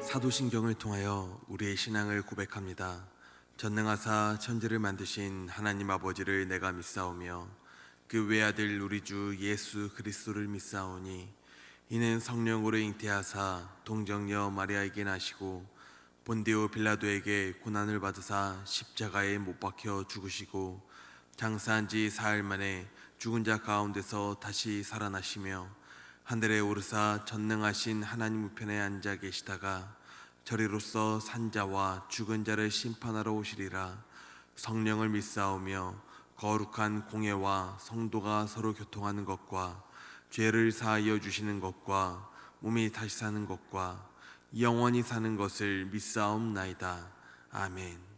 사도신경을 통하여 우리의 신앙을 고백합니다. 전능하사 천지를 만드신 하나님 아버지를 내가 믿사오며 그 외아들 우리 주 예수 그리스도를 믿사오니 이는 성령으로 잉태하사 동정녀 마리아에게 나시고 본디오 빌라도에게 고난을 받으사 십자가에 못 박혀 죽으시고 장사한 지 사흘 만에 죽은 자 가운데서 다시 살아나시며 하늘에 오르사 전능하신 하나님 우편에 앉아 계시다가 저리로서 산자와 죽은 자를 심판하러 오시리라. 성령을 믿사오며 거룩한 공예와 성도가 서로 교통하는 것과 죄를 사하여 주시는 것과 몸이 다시 사는 것과 영원히 사는 것을 믿사옵나이다. 아멘.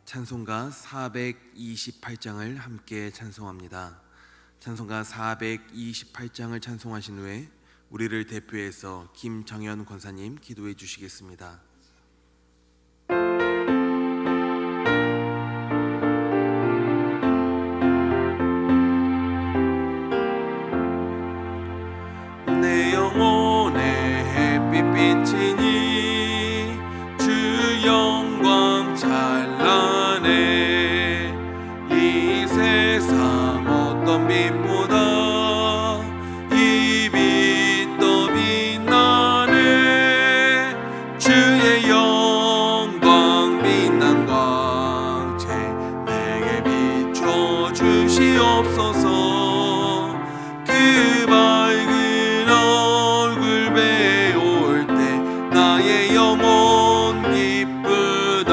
찬송가 428장을 함께 찬송합니다. 찬송가 428장을 찬송하신 후에 우리를 대표해서 김정현 권사님 기도해 주시겠습니다. 내 영혼의 햇빛 비치니 주 영광 찬란해. 이 세상 어떤 빛보다 이 빛 더 빛나네. 주의 영광 빛난 광채 내게 비춰 주시옵소서. 그 밝은 얼굴 배울 때 나의 영혼 기쁘다.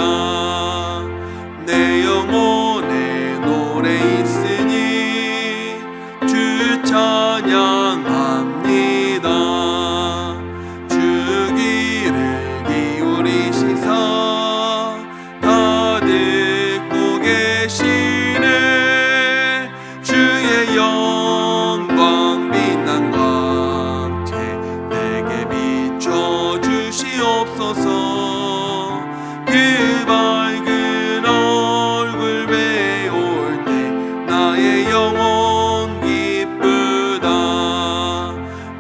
내 영혼에 노래 있으니 주 찬양합니다. 주 귀를 기울이시사 다 듣고 계시네. 주의 영광 빛난 광채 내게 비춰 주시옵소서. 그 밝은 얼굴 배울 때 나의 영혼 기쁘다.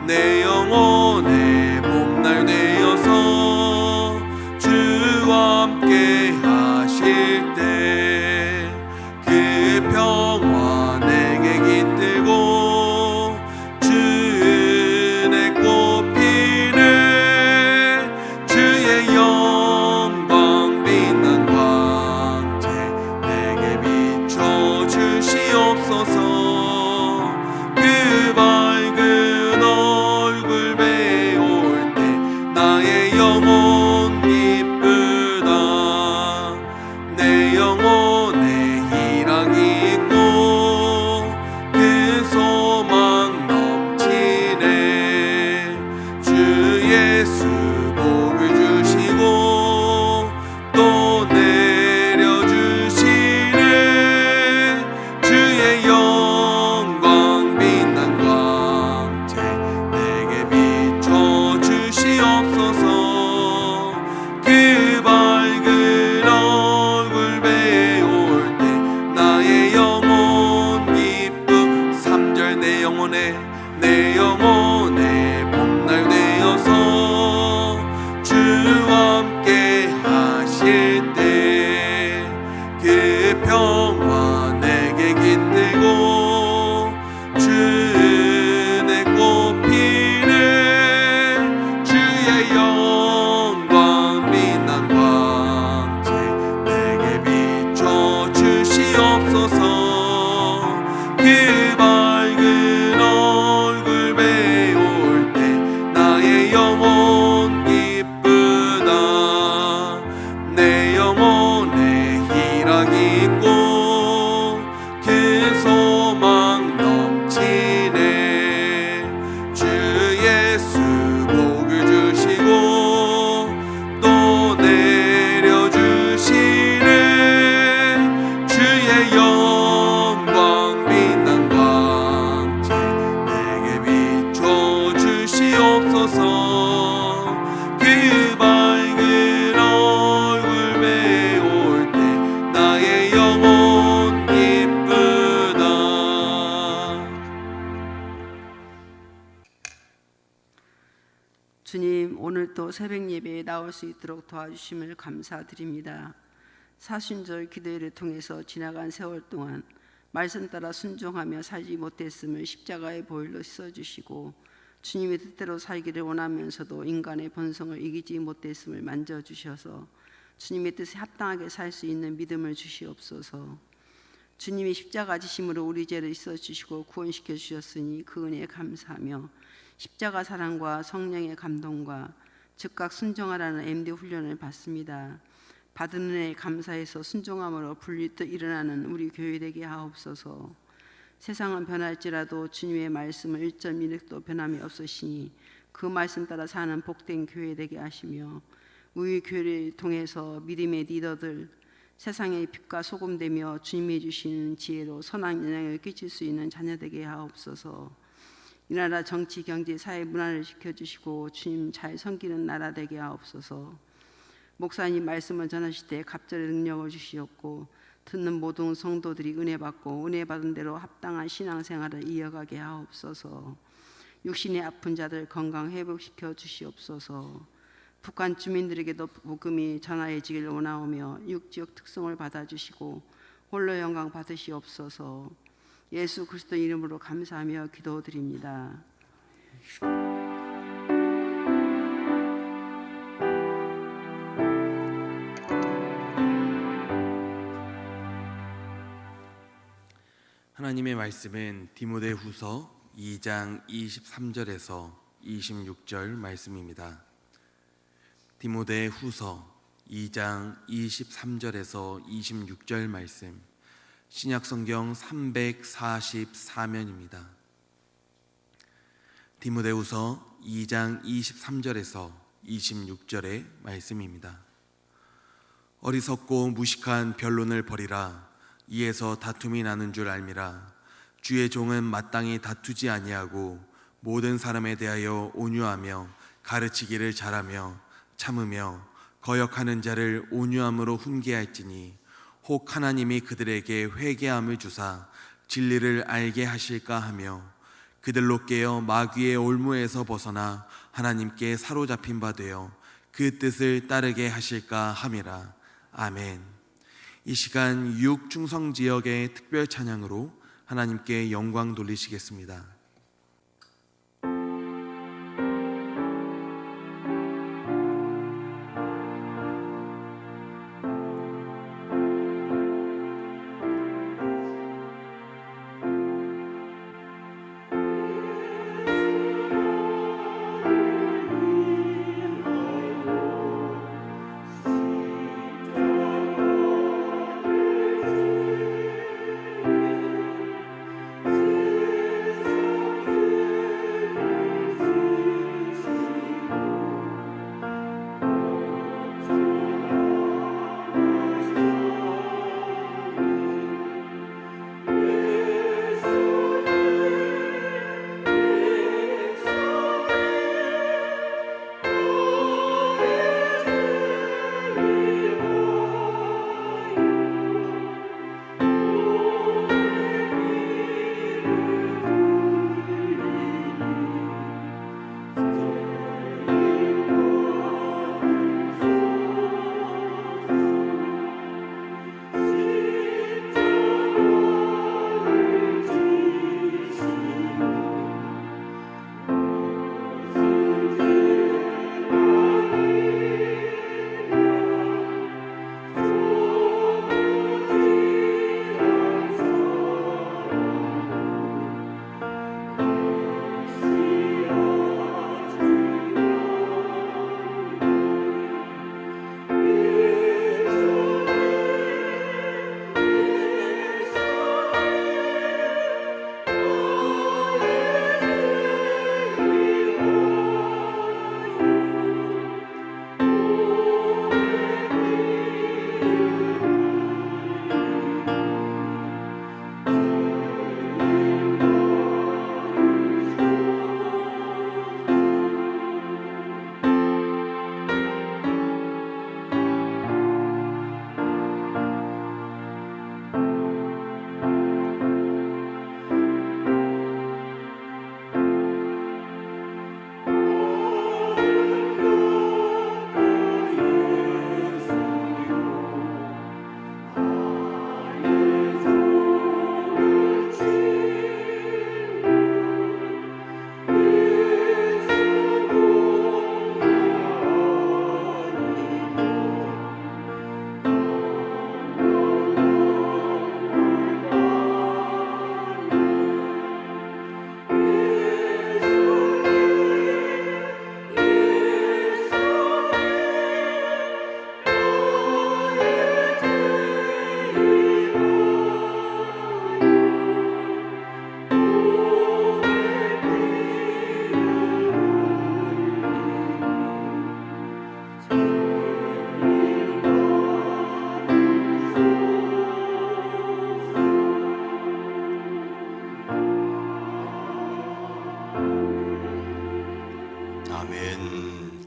내 영혼의 봄날 되어서 주와 함께 하실 때 그 평화 내게 깃들고 주 은혜 꽃피네. 주의 영광 빛난 광채 내게 비춰 주시옵소서. 그 밝은 얼굴 배울 때 나의 영혼 기쁘다. 내 영혼에 희락이 있고 그 소망 넘치네. 주 예수 복을 주시고 또 내려주시네. 주의 영광 빛난 광채 내게 비춰 주시옵소서. 그 밝은 얼굴 배울 때 나의 영혼 기쁨. 3절 내 영혼에 봄날 되어서 주와 함께 하실 때 그 평화 내게 깃들고 주 은혜 꽃피네. 주의 영광 빛난 광채 내게 비춰 주시옵소서. 그 밝은 얼굴 배울 주님, 오늘도 새벽 예배에 나올 수 있도록 도와주심을 감사드립니다. 사순절 기도회를 통해서 지나간 세월 동안 말씀 따라 순종하며 살지 못했음을 십자가의 보혈로 씻어주시고 주님의 뜻대로 살기를 원하면서도 인간의 본성을 이기지 못했음을 만져주셔서 주님의 뜻에 합당하게 살 수 있는 믿음을 주시옵소서. 주님이 십자가 지심으로 우리 죄를 씻어주시고 구원시켜 주셨으니 그 은혜에 감사하며 십자가 사랑과 성령의 감동과 즉각 순종하라는 MD 훈련을 받습니다. 받은 은혜에 감사해서 순종함으로 불리듯 일어나는 우리 교회 되게 하옵소서. 세상은 변할지라도 주님의 말씀은 1.1획도 변함이 없으시니 그 말씀 따라 사는 복된 교회 되게 하시며 우리 교회를 통해서 믿음의 리더들, 세상의 빛과 소금 되며 주님이 주시는 지혜로 선한 영향을 끼칠 수 있는 자녀 되게 하옵소서. 이 나라 정치, 경제, 사회, 문화를 지켜주시고 주님 잘 섬기는 나라 되게 하옵소서. 목사님 말씀을 전하실 때 갑절의 능력을 주시옵고 듣는 모든 성도들이 은혜 받고 은혜 받은 대로 합당한 신앙생활을 이어가게 하옵소서. 육신의 아픈 자들 건강 회복시켜 주시옵소서. 북한 주민들에게도 복음이 전하여지길 원하오며 육지역 특성을 받아주시고 홀로 영광 받으시옵소서. 예수 그리스도 이름으로 감사하며 기도드립니다. 하나님의 말씀은 디모데후서 2장 23절에서 26절 말씀입니다. 디모데후서 2장 23절에서 26절 말씀, 신약성경 344면입니다. 디모데후서 2장 23절에서 26절의 말씀입니다. 어리석고 무식한 변론을 버리라. 이에서 다툼이 나는 줄 알미라. 주의 종은 마땅히 다투지 아니하고 모든 사람에 대하여 온유하며 가르치기를 잘하며 참으며 거역하는 자를 온유함으로 훈계할지니 혹 하나님이 그들에게 회개함을 주사 진리를 알게 하실까 하며 그들로 깨어 마귀의 올무에서 벗어나 하나님께 사로잡힌 바 되어 그 뜻을 따르게 하실까 함이라. 아멘. 이 시간 유혹 충성 지역의 특별 찬양으로 하나님께 영광 돌리시겠습니다.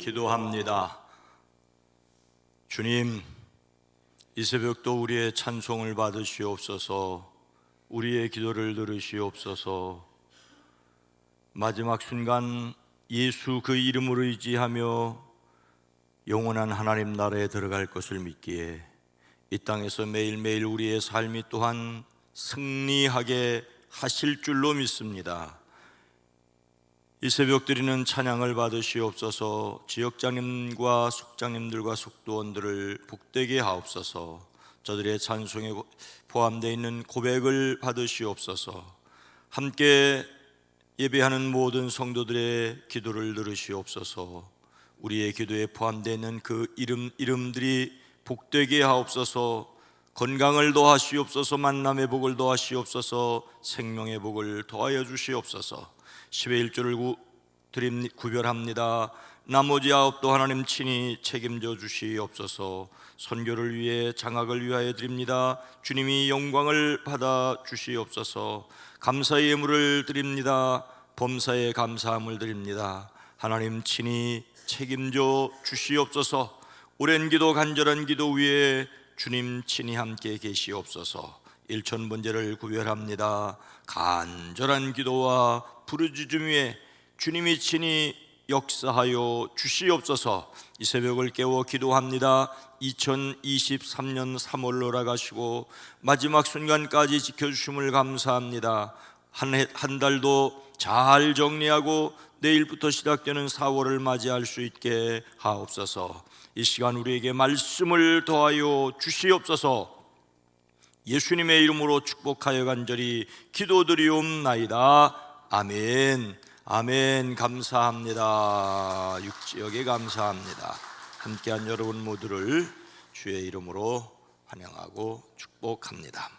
기도합니다. 주님, 이 새벽도 우리의 찬송을 받으시옵소서. 우리의 기도를 들으시옵소서. 마지막 순간 예수 그 이름으로 의지하며 영원한 하나님 나라에 들어갈 것을 믿기에 이 땅에서 매일매일 우리의 삶이 또한 승리하게 하실 줄로 믿습니다. 이 새벽 드리는 찬양을 받으시옵소서. 지역장님과 숙장님들과 숙도원들을 복되게 하옵소서. 저들의 찬송에 포함되어 있는 고백을 받으시옵소서. 함께 예배하는 모든 성도들의 기도를 들으시옵소서. 우리의 기도에 포함되어 있는 그 이름들이 복되게 하옵소서. 건강을 더하시옵소서. 만남의 복을 더하시옵소서. 생명의 복을 더하여 주시옵소서. 10의 1조를 구별합니다. 나머지 9도 하나님 친히 책임져 주시옵소서. 선교를 위해 장학을 위하여 드립니다. 주님이 영광을 받아 주시옵소서. 감사의 예물을 드립니다. 범사에 감사함을 드립니다. 하나님 친히 책임져 주시옵소서. 오랜 기도 간절한 기도 위에 주님 친히 함께 계시옵소서. 일천번제를 구별합니다. 간절한 기도와 부르짖음 위에 주님이 친히 역사하여 주시옵소서. 이 새벽을 깨워 기도합니다. 2023년 3월 돌아가시고 마지막 순간까지 지켜주심을 감사합니다. 한 달도 잘 정리하고 내일부터 시작되는 4월을 맞이할 수 있게 하옵소서. 이 시간 우리에게 말씀을 더하여 주시옵소서. 예수님의 이름으로 축복하여 간절히 기도드리옵나이다. 아멘. 아멘. 감사합니다. 육지역에 감사합니다. 함께한 여러분 모두를 주의 이름으로 환영하고 축복합니다.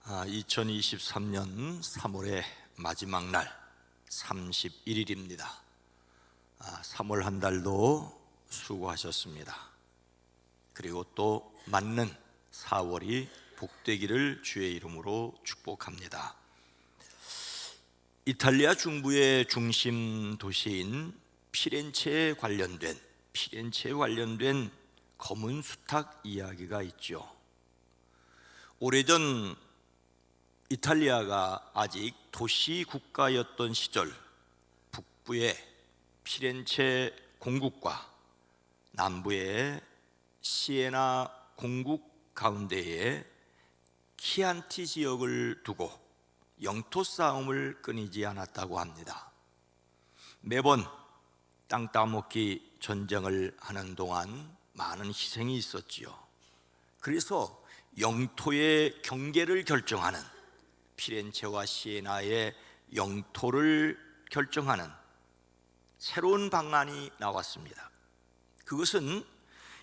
2023년 3월의 마지막 날 31일입니다. 3월 한 달도 수고하셨습니다. 그리고 또 맞는 4월이 복되기를 주의 이름으로 축복합니다. 이탈리아 중부의 중심 도시인 피렌체에 관련된 검은 수탉 이야기가 있죠. 오래전 이탈리아가 아직 도시 국가였던 시절, 북부의 피렌체 공국과 남부의 시에나 공국 가운데에 키안티 지역을 두고 영토 싸움을 끊이지 않았다고 합니다. 매번 땅 따먹기 전쟁을 하는 동안 많은 희생이 있었지요. 그래서 영토의 경계를 결정하는, 피렌체와 시에나의 영토를 결정하는 새로운 방안이 나왔습니다. 그것은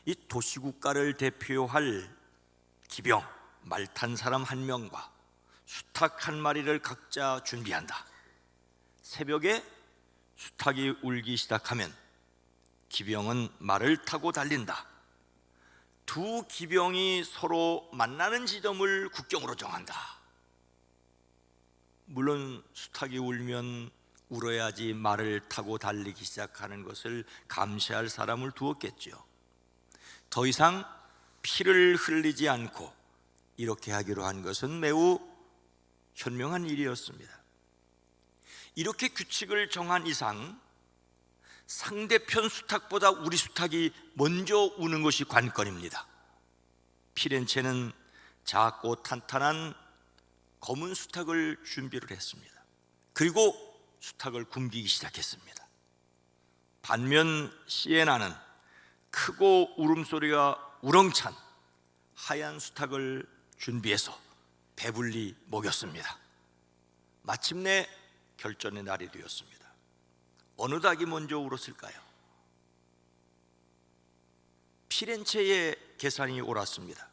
이 도시국가를 대표할 기병, 말 탄 사람 1명과 수탉 1마리를 각자 준비한다. 새벽에 수탉이 울기 시작하면 기병은 말을 타고 달린다. 두 기병이 서로 만나는 지점을 국경으로 정한다. 물론 수탉이 울면 울어야지 말을 타고 달리기 시작하는 것을 감시할 사람을 두었겠죠. 더 이상 피를 흘리지 않고 이렇게 하기로 한 것은 매우 현명한 일이었습니다. 이렇게 규칙을 정한 이상 상대편 수탉보다 우리 수탉이 먼저 우는 것이 관건입니다. 피렌체는 작고 탄탄한 검은 수탉을 준비를 했습니다. 그리고 수탉을 굶기기 시작했습니다. 반면 시에나는 크고 울음소리가 우렁찬 하얀 수탉을 준비해서 배불리 먹였습니다. 마침내 결전의 날이 되었습니다. 어느 닭이 먼저 울었을까요? 피렌체의 계산이 옳았습니다.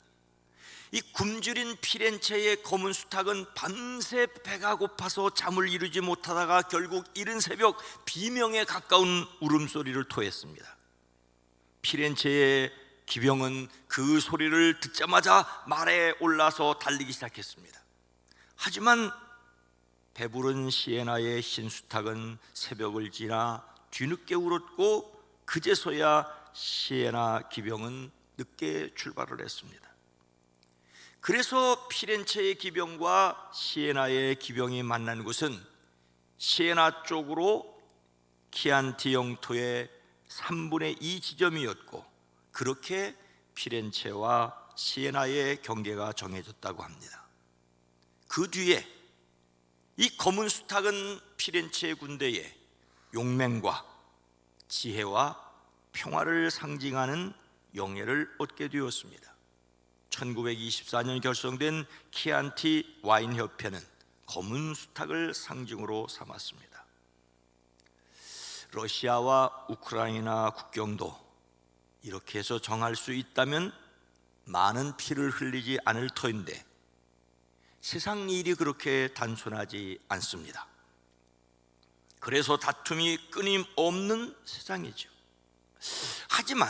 이 굶주린 피렌체의 검은 수탉은 밤새 배가 고파서 잠을 이루지 못하다가 결국 이른 새벽 비명에 가까운 울음소리를 토했습니다. 피렌체의 기병은 그 소리를 듣자마자 말에 올라서 달리기 시작했습니다. 하지만 배부른 시에나의 흰 수탉은 새벽을 지나 뒤늦게 울었고 그제서야 시에나 기병은 늦게 출발을 했습니다. 그래서 피렌체의 기병과 시에나의 기병이 만난 곳은 시에나 쪽으로 키안티 영토의 3분의 2 지점이었고, 그렇게 피렌체와 시에나의 경계가 정해졌다고 합니다. 그 뒤에 이 검은 수탉은 피렌체의 군대에 용맹과 지혜와 평화를 상징하는 영예를 얻게 되었습니다. 1924년 결성된 키안티 와인 협회는 검은 수탉을 상징으로 삼았습니다. 러시아와 우크라이나 국경도 이렇게 해서 정할 수 있다면 많은 피를 흘리지 않을 터인데 세상 일이 그렇게 단순하지 않습니다. 그래서 다툼이 끊임없는 세상이죠. 하지만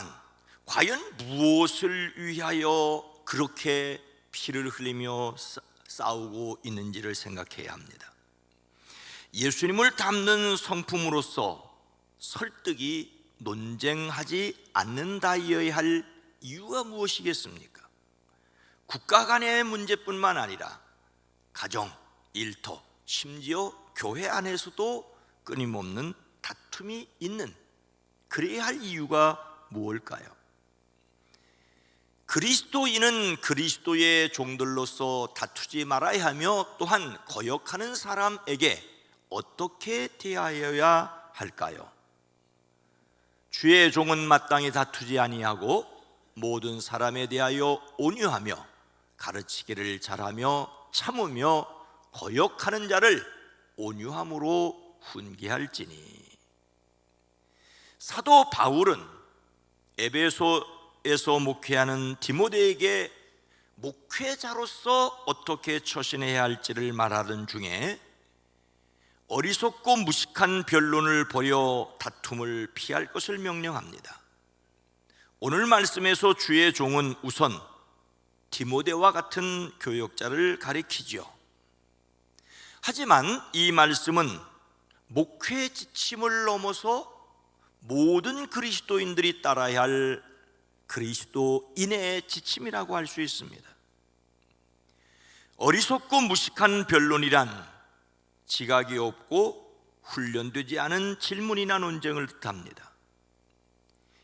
과연 무엇을 위하여 그렇게 피를 흘리며 싸우고 있는지를 생각해야 합니다. 예수님을 닮는 성품으로서 설득이 논쟁하지 않는다여야 할 이유가 무엇이겠습니까? 국가 간의 문제뿐만 아니라 가정, 일터, 심지어 교회 안에서도 끊임없는 다툼이 있는, 그래야 할 이유가 무엇일까요? 그리스도인은 그리스도의 종들로서 다투지 말아야 하며 또한 거역하는 사람에게 어떻게 대하여야 할까요? 주의 종은 마땅히 다투지 아니하고 모든 사람에 대하여 온유하며 가르치기를 잘하며 참으며 거역하는 자를 온유함으로 훈계할지니. 사도 바울은 에베소에서 목회하는 디모데에게 목회자로서 어떻게 처신해야 할지를 말하던 중에 어리석고 무식한 변론을 버려 다툼을 피할 것을 명령합니다. 오늘 말씀에서 주의 종은 우선 디모데와 같은 교역자를 가리키죠. 하지만 이 말씀은 목회 지침을 넘어서 모든 그리스도인들이 따라야 할 그리스도인의 지침이라고 할 수 있습니다. 어리석고 무식한 변론이란 지각이 없고 훈련되지 않은 질문이나 논쟁을 뜻합니다.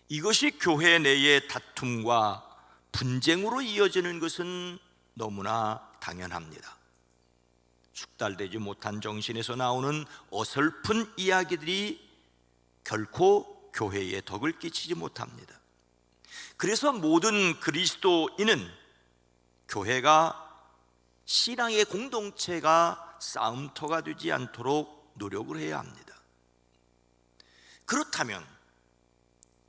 이것이 교회 내의 다툼과 분쟁으로 이어지는 것은 너무나 당연합니다. 숙달되지 못한 정신에서 나오는 어설픈 이야기들이 결코 교회에 덕을 끼치지 못합니다. 그래서 모든 그리스도인은 교회가 신앙의 공동체가 싸움터가 되지 않도록 노력을 해야 합니다. 그렇다면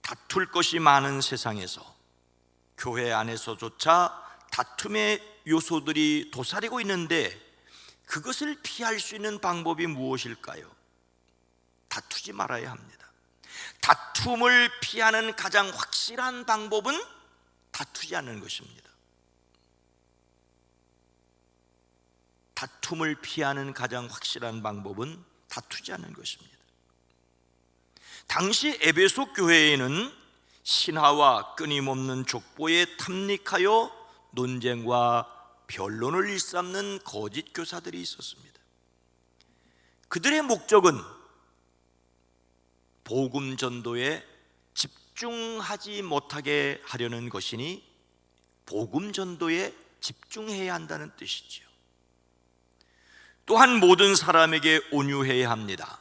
다툴 것이 많은 세상에서 교회 안에서조차 다툼의 요소들이 도사리고 있는데 그것을 피할 수 있는 방법이 무엇일까요? 다투지 말아야 합니다. 다툼을 피하는 가장 확실한 방법은 다투지 않는 것입니다. 다툼을 피하는 가장 확실한 방법은 다투지 않는 것입니다. 당시 에베소 교회에는 신하와 끊임없는 족보에 탐닉하여 논쟁과 변론을 일삼는 거짓 교사들이 있었습니다. 그들의 목적은 복음 전도에 집중하지 못하게 하려는 것이니 복음 전도에 집중해야 한다는 뜻이지요. 또한 모든 사람에게 온유해야 합니다.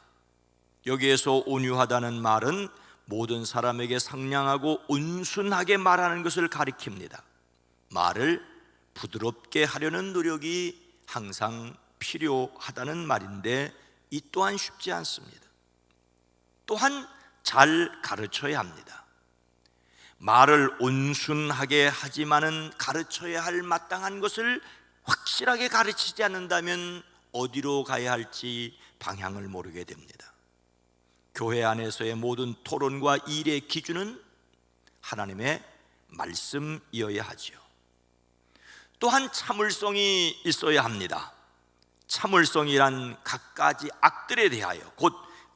여기에서 온유하다는 말은 모든 사람에게 상냥하고 온순하게 말하는 것을 가리킵니다. 말을 부드럽게 하려는 노력이 항상 필요하다는 말인데 이 또한 쉽지 않습니다. 또한 잘 가르쳐야 합니다. 말을 온순하게 하지만은 가르쳐야 할 마땅한 것을 확실하게 가르치지 않는다면 어디로 가야 할지 방향을 모르게 됩니다. 교회 안에서의 모든 토론과 일의 기준은 하나님의 말씀이어야 하지요. 또한 참을성이 있어야 합니다. 참을성이란 갖가지 악들에 대하여 곧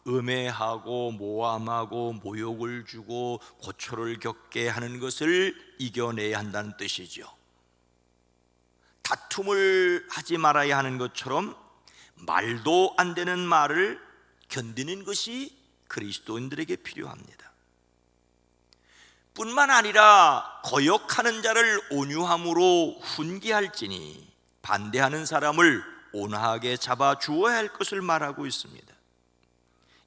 음해하고 모함하고 모욕을 주고 고초를 겪게 하는 것을 이겨내야 한다는 뜻이죠. 다툼을 하지 말아야 하는 것처럼 말도 안 되는 말을 견디는 것이 그리스도인들에게 필요합니다. 뿐만 아니라 거역하는 자를 온유함으로 훈계할지니 반대하는 사람을 온화하게 잡아 주어야 할 것을 말하고 있습니다.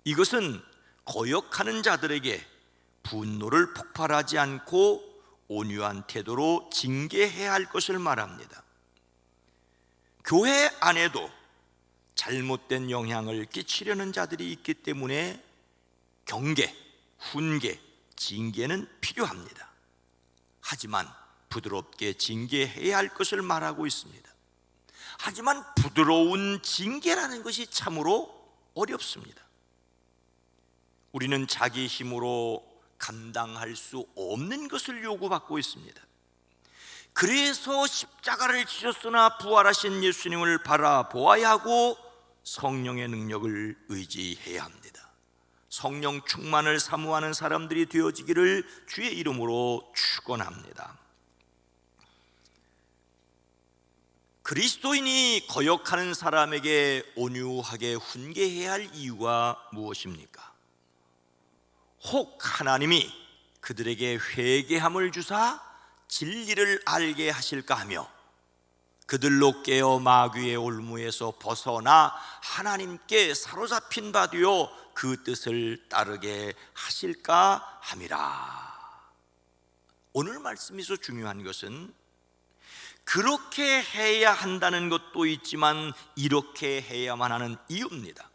이것은 거역하는 자들에게 분노를 폭발하지 않고 온유한 태도로 징계해야 할 것을 말합니다. 교회 안에도 잘못된 영향을 끼치려는 자들이 있기 때문에 경계, 훈계, 징계는 필요합니다. 하지만 부드럽게 징계해야 할 것을 말하고 있습니다. 하지만 부드러운 징계라는 것이 참으로 어렵습니다. 우리는 자기 힘으로 감당할 수 없는 것을 요구받고 있습니다. 그래서 십자가를 지셨으나 부활하신 예수님을 바라보아야 하고 성령의 능력을 의지해야 합니다. 성령 충만을 사모하는 사람들이 되어지기를 주의 이름으로 축원합니다. 그리스도인이 거역하는 사람에게 온유하게 훈계해야 할 이유가 무엇입니까? 혹 하나님이 그들에게 회개함을 주사 진리를 알게 하실까 하며 그들로 깨어 마귀의 올무에서 벗어나 하나님께 사로잡힌 바 되어 그 뜻을 따르게 하실까 함이라. 오늘 말씀에서 중요한 것은 그렇게 해야 한다는 것도 있지만 이렇게 해야만 하는 이유입니다.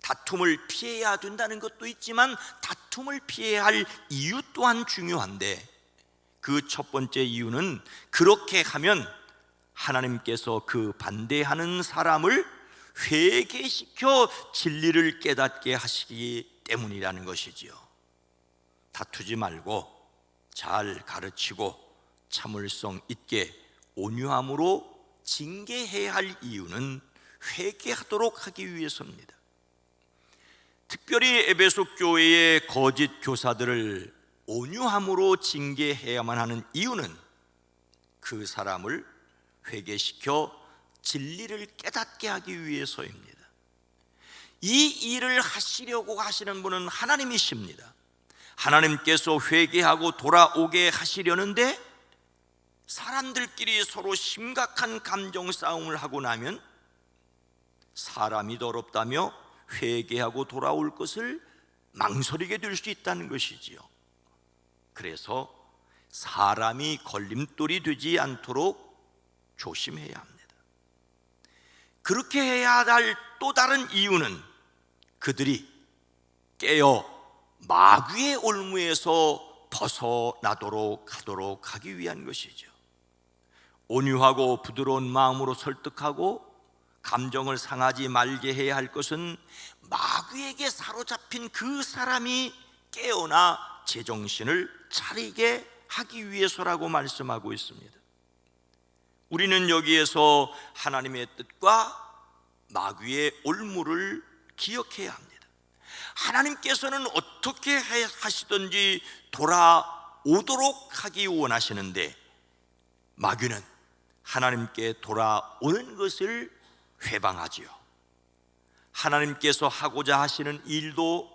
다툼을 피해야 된다는 것도 있지만 다툼을 피해야 할 이유 또한 중요한데, 그 첫 번째 이유는 그렇게 하면 하나님께서 그 반대하는 사람을 회개시켜 진리를 깨닫게 하시기 때문이라는 것이지요. 다투지 말고 잘 가르치고 참을성 있게 온유함으로 징계해야 할 이유는 회개하도록 하기 위해서입니다. 특별히 에베소 교회의 거짓 교사들을 온유함으로 징계해야만 하는 이유는 그 사람을 회개시켜 진리를 깨닫게 하기 위해서입니다. 이 일을 하시려고 하시는 분은 하나님이십니다. 하나님께서 회개하고 돌아오게 하시려는데 사람들끼리 서로 심각한 감정 싸움을 하고 나면 사람이 더럽다며 회개하고 돌아올 것을 망설이게 될 수 있다는 것이지요. 그래서 사람이 걸림돌이 되지 않도록 조심해야 합니다. 그렇게 해야 할 또 다른 이유는 그들이 깨어 마귀의 올무에서 벗어나도록 하기 위한 것이죠. 온유하고 부드러운 마음으로 설득하고 감정을 상하지 말게 해야 할 것은 마귀에게 사로잡힌 그 사람이 깨어나 제정신을 차리게 하기 위해서라고 말씀하고 있습니다. 우리는 여기에서 하나님의 뜻과 마귀의 올무를 기억해야 합니다. 하나님께서는 어떻게 하시든지 돌아오도록 하기 원하시는데 마귀는 하나님께 돌아오는 것을 회방하지요. 하나님께서 하고자 하시는 일도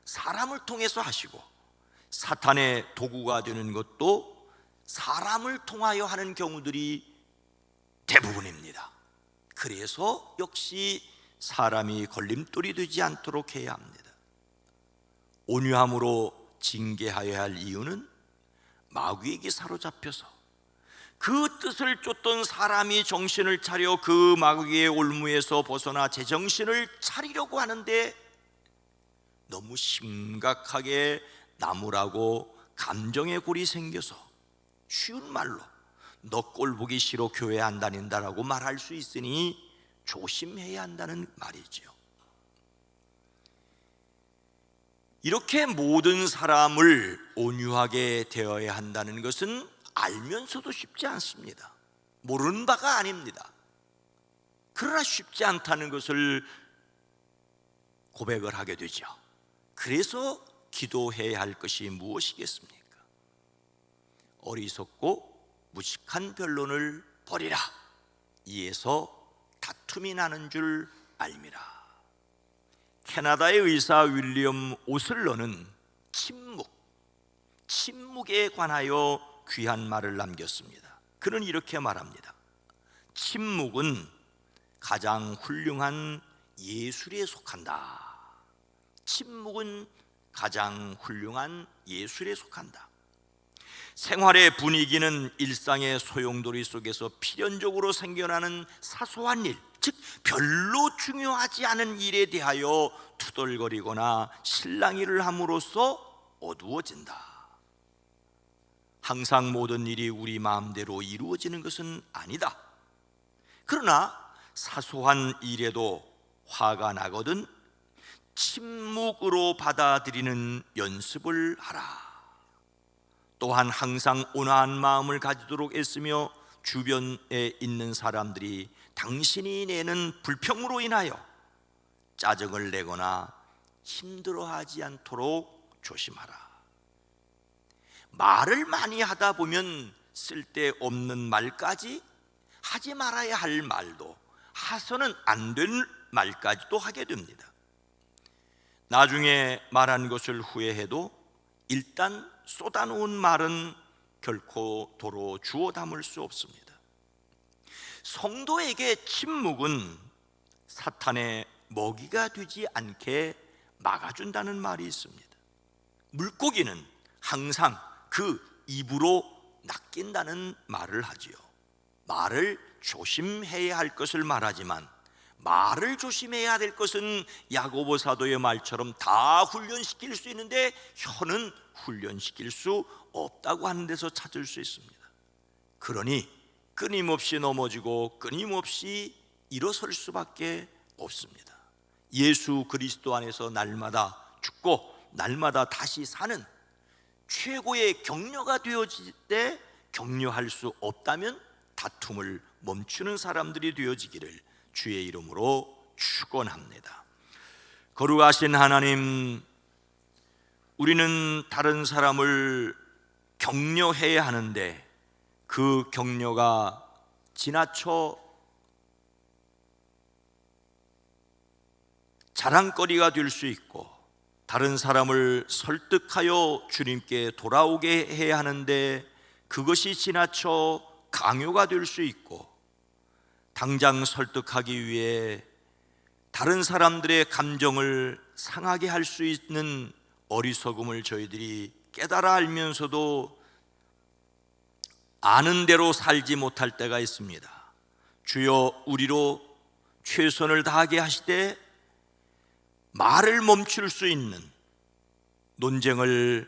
사람을 통해서 하시고 사탄의 도구가 되는 것도 사람을 통하여 하는 경우들이 대부분입니다. 그래서 역시 사람이 걸림돌이 되지 않도록 해야 합니다. 온유함으로 징계하여야 할 이유는 마귀에게 사로잡혀서 그 뜻을 쫓던 사람이 정신을 차려 그 마귀의 올무에서 벗어나 제정신을 차리려고 하는데 너무 심각하게 나무라고 감정의 골이 생겨서 쉬운 말로 너 꼴 보기 싫어 교회 안 다닌다라고 말할 수 있으니 조심해야 한다는 말이지요. 이렇게 모든 사람을 온유하게 대해야 한다는 것은 알면서도 쉽지 않습니다. 모르는 바가 아닙니다. 그러나 쉽지 않다는 것을 고백을 하게 되죠. 그래서 기도해야 할 것이 무엇이겠습니까? 어리석고 무식한 변론을 버리라. 이에서 다툼이 나는 줄 알미라. 캐나다의 의사 윌리엄 오슬러는 침묵에 관하여 귀한 말을 남겼습니다. 그는 이렇게 말합니다. 침묵은 가장 훌륭한 예술에 속한다. 침묵은 가장 훌륭한 예술에 속한다. 생활의 분위기는 일상의 소용돌이 속에서 필연적으로 생겨나는 사소한 일, 즉 별로 중요하지 않은 일에 대하여 투덜거리거나 실랑이를 함으로써 어두워진다. 항상 모든 일이 우리 마음대로 이루어지는 것은 아니다. 그러나 사소한 일에도 화가 나거든 침묵으로 받아들이는 연습을 하라. 또한 항상 온화한 마음을 가지도록 애쓰며 주변에 있는 사람들이 당신이 내는 불평으로 인하여 짜증을 내거나 힘들어하지 않도록 조심하라. 말을 많이 하다 보면 쓸데없는 말까지, 하지 말아야 할 말도, 해서는 안 될 말까지도 하게 됩니다. 나중에 말한 것을 후회해도 일단 쏟아놓은 말은 결코 도로 주워 담을 수 없습니다. 성도에게 침묵은 사탄의 먹이가 되지 않게 막아준다는 말이 있습니다. 물고기는 항상 그 입으로 낚인다는 말을 하지요. 말을 조심해야 할 것을 말하지만 말을 조심해야 될 것은 야고보 사도의 말처럼 다 훈련시킬 수 있는데 혀는 훈련시킬 수 없다고 하는 데서 찾을 수 있습니다. 그러니 끊임없이 넘어지고 끊임없이 일어설 수밖에 없습니다. 예수 그리스도 안에서 날마다 죽고 날마다 다시 사는 최고의 격려가 되어질 때 격려할 수 없다면 다툼을 멈추는 사람들이 되어지기를 주의 이름으로 축원합니다. 거룩하신 하나님, 우리는 다른 사람을 격려해야 하는데 그 격려가 지나쳐 자랑거리가 될 수 있고 다른 사람을 설득하여 주님께 돌아오게 해야 하는데 그것이 지나쳐 강요가 될 수 있고 당장 설득하기 위해 다른 사람들의 감정을 상하게 할 수 있는 어리석음을 저희들이 깨달아 알면서도 아는 대로 살지 못할 때가 있습니다. 주여, 우리로 최선을 다하게 하시되 말을 멈출 수 있는, 논쟁을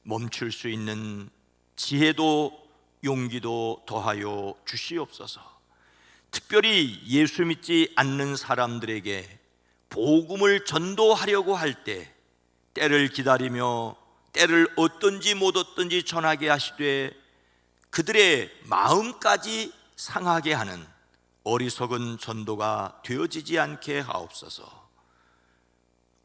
멈출 수 있는 지혜도 용기도 더하여 주시옵소서. 특별히 예수 믿지 않는 사람들에게 복음을 전도하려고 할 때 때를 기다리며 때를 얻든지 못 얻든지 전하게 하시되 그들의 마음까지 상하게 하는 어리석은 전도가 되어지지 않게 하옵소서.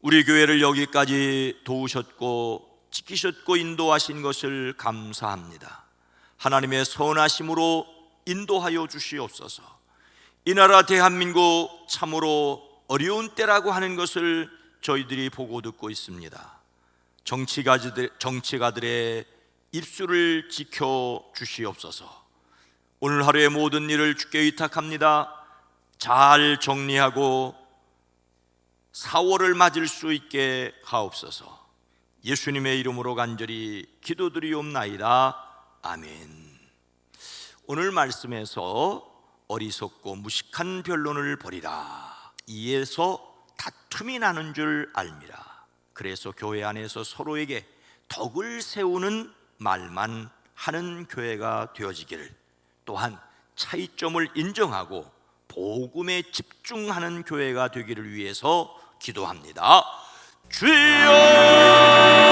우리 교회를 여기까지 도우셨고 지키셨고 인도하신 것을 감사합니다. 하나님의 선하심으로 인도하여 주시옵소서. 이 나라 대한민국 참으로 어려운 때라고 하는 것을 저희들이 보고 듣고 있습니다. 정치가들의 입술을 지켜 주시옵소서. 오늘 하루의 모든 일을 주께 의탁합니다. 잘 정리하고 4월을 맞을 수 있게 하옵소서. 예수님의 이름으로 간절히 기도드리옵나이다. 아멘. 오늘 말씀에서 어리석고 무식한 변론을 버리라. 이에서 다툼이 나는 줄 알미라. 그래서 교회 안에서 서로에게 덕을 세우는 말만 하는 교회가 되어지기를, 또한 차이점을 인정하고 복음에 집중하는 교회가 되기를 위해서 기도합니다. 주여!